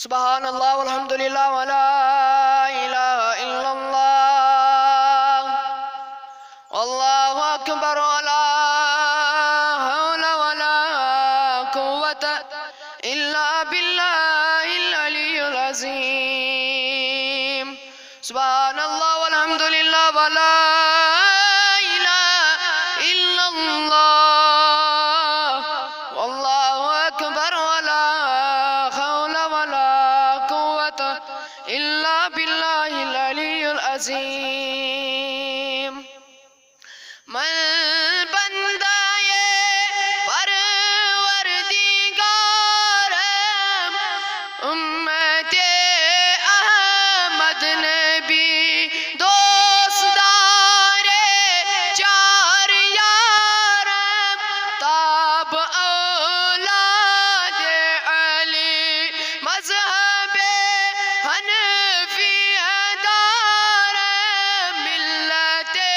सुबहान अल्लाह वल्हम्दुलिल्लाह वला इलाहा इल्लल्लाह अल्लाहु अकबर वला हौला वला कुव्वता इल्ला बिल्लाहिल अलियुल अज़ीम। सुबहान अल्लाह वल्हम्दुलिल्लाह वला इलाहा इल्लल्लाह अल्लाहु अकबर वला हौला वला कुव्वता इल्ला बिल्लाहिल अलियुल अज़ीम। मैं बंदा ये परवरदिगार उम्मते अहमद नबी दोस्तदारे चार यार ताब औलादे अली मज़हबे हनफी दार मिल्लते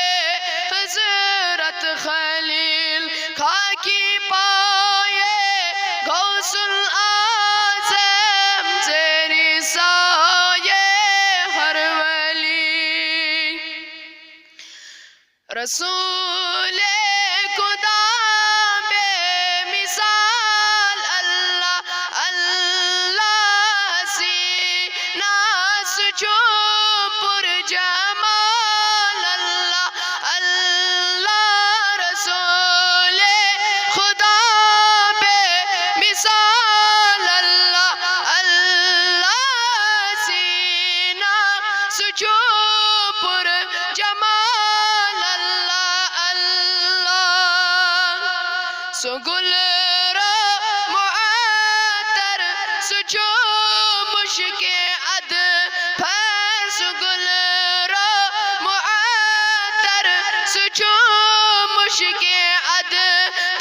हज़रत खलील खाकी पाए गौसुल आज़म ज़ेरी साये हर वली। रसूले खुदा बेमिसाल अल्लाह अल्लाह सी नास जो पुरजमाल अल्लाह अल्लाह रसूले खुदा बेमिसाल अल्लाह अल्लाह सी नास जो पुरजमाल अल्लाह अल्लाह। सुगुल रो मुअत्तर सुजो मुश्के अद फैर सुगुल रो मुअत्तर सुजो मुश्के अद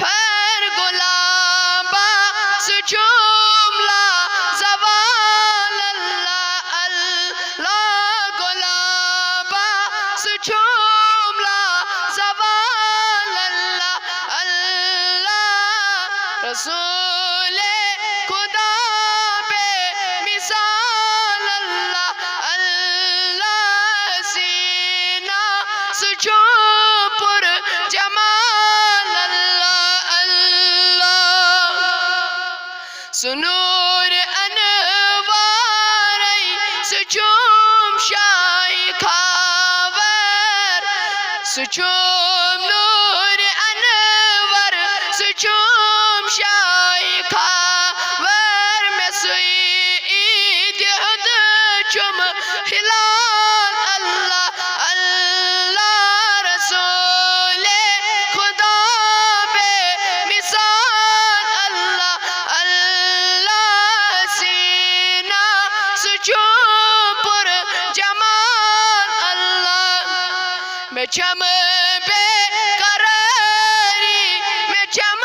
फैर गुलाबा सुजुमला ज़वाल अल्लाह अल्लाह गुलाबा सुजुमला ज़वाल अल्लाह अल्लाह। रसूले खुदा बेमिसाल अल्लाह अल्लाह सीना सुजो पुरजमाल अल्लाह अल्लाह। सुनूर अनवार सुजुम शाई खावर सुजुम नूर अनवर सुजुम शाई खावर में सुई ईद हद चुम हिलाल अल्लाह अल्लाह। रसूले खुदा बेमिसाल अल्लाह अल्लाह सीना सुजो पुरजमाल अल्लाह। मैं चम बेकरारी मैं चम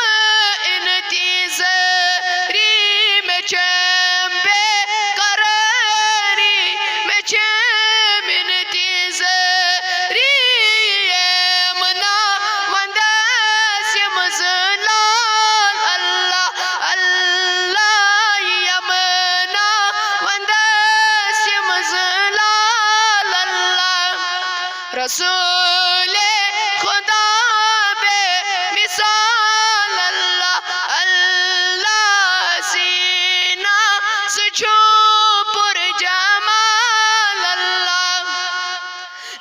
इंतज़ारी मैं चम बेकरारी मैं चम इंतज़ारी मना वंदस मज़लाल अल्लाह अल्लाह यमना वंदस मज़लाल अल्लाह। रसूले खुदा बेमिसाल अल्लाह अल्लाह सीना सुजो पुरजमाल अल्लाह।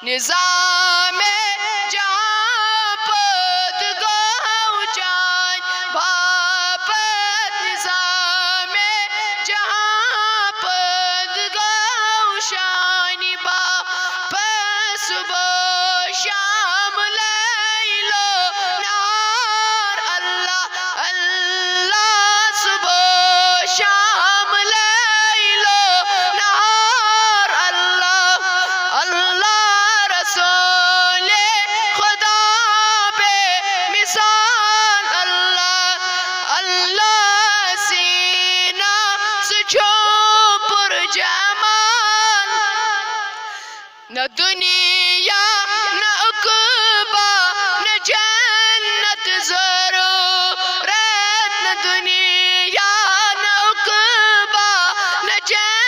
निज़ामे जहाँ पद गौ जान बापत निज़ामे जहाँ पद गौ शानी बापत सुबह शाम लैलो नार अल्लाह अल्लाह सुबह शाम लैलो नार अल्लाह अल्लाह। रसूले खुदा बेमिसाल अल्लाह अल्लाह सीना सुजो पुरजमाल। न दुनिया न उक़बा न जन्नत ज़रूरत न दुनिया न उक़बा न जन्नत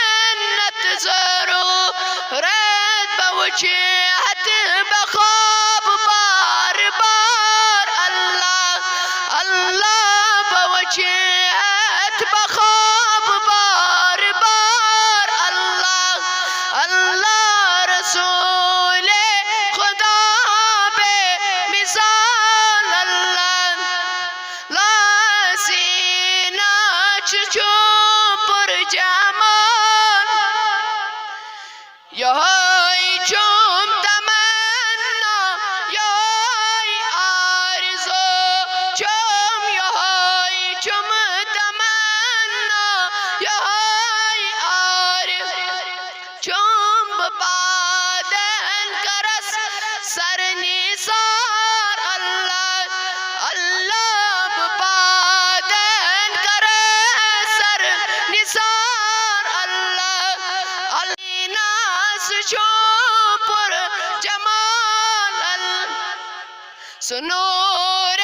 सुनूर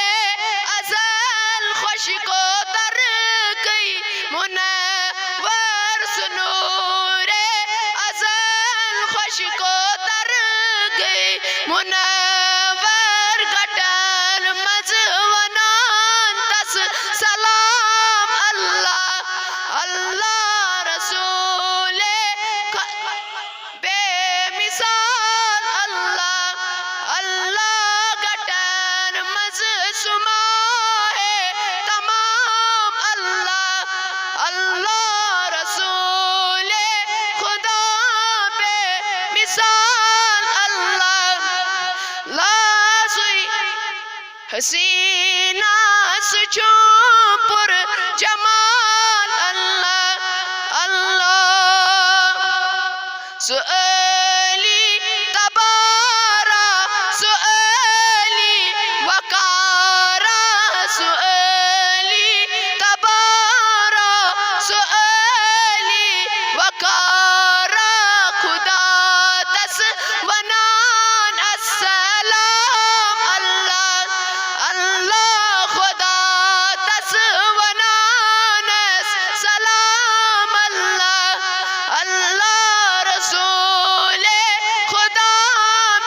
अज़ल खुश को तर गई मुनव्वर सुनूर अज़ल खुश को तर गई मुनव्वर गटन मजवनान तस सलाम अल्लाह अल्लाह रसूल बेमिसाल अल्लाह अल्लाह गटन मज सुमा है तमाम अल्लाह अल्लाह रसूल खुदा बेमिसाल अल्लाह लाज़ुई हसीना सुचूं पुर जमाल अल्लाह अल्लाह सुअली तबारा सुअली वकारा सुअली तबारा सुअली वकारा खुदा दस वनान अस्सलाम अल्लाह अल्लाह खुदा दस वनान सलाम अल्लाह अल्लाह रसूल खुदा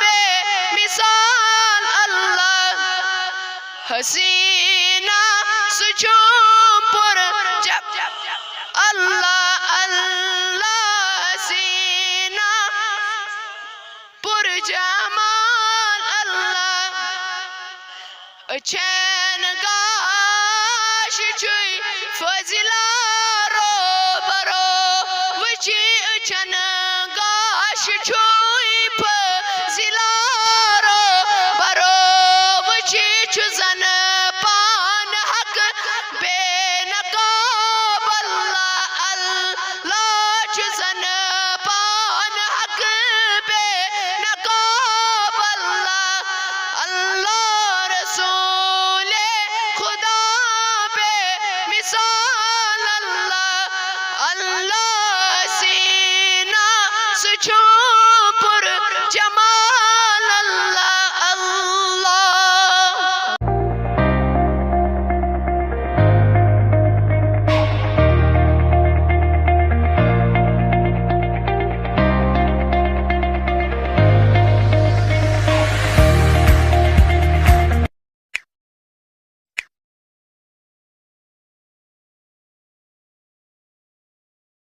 बेमिसाल अल्लाह हसीना सुचूं पुर जब अल्लाह अल्लाह हसीना पुर जमाल अल्लाह चैन गाश चुई फजिला रो बरो वची चैन गाश चुई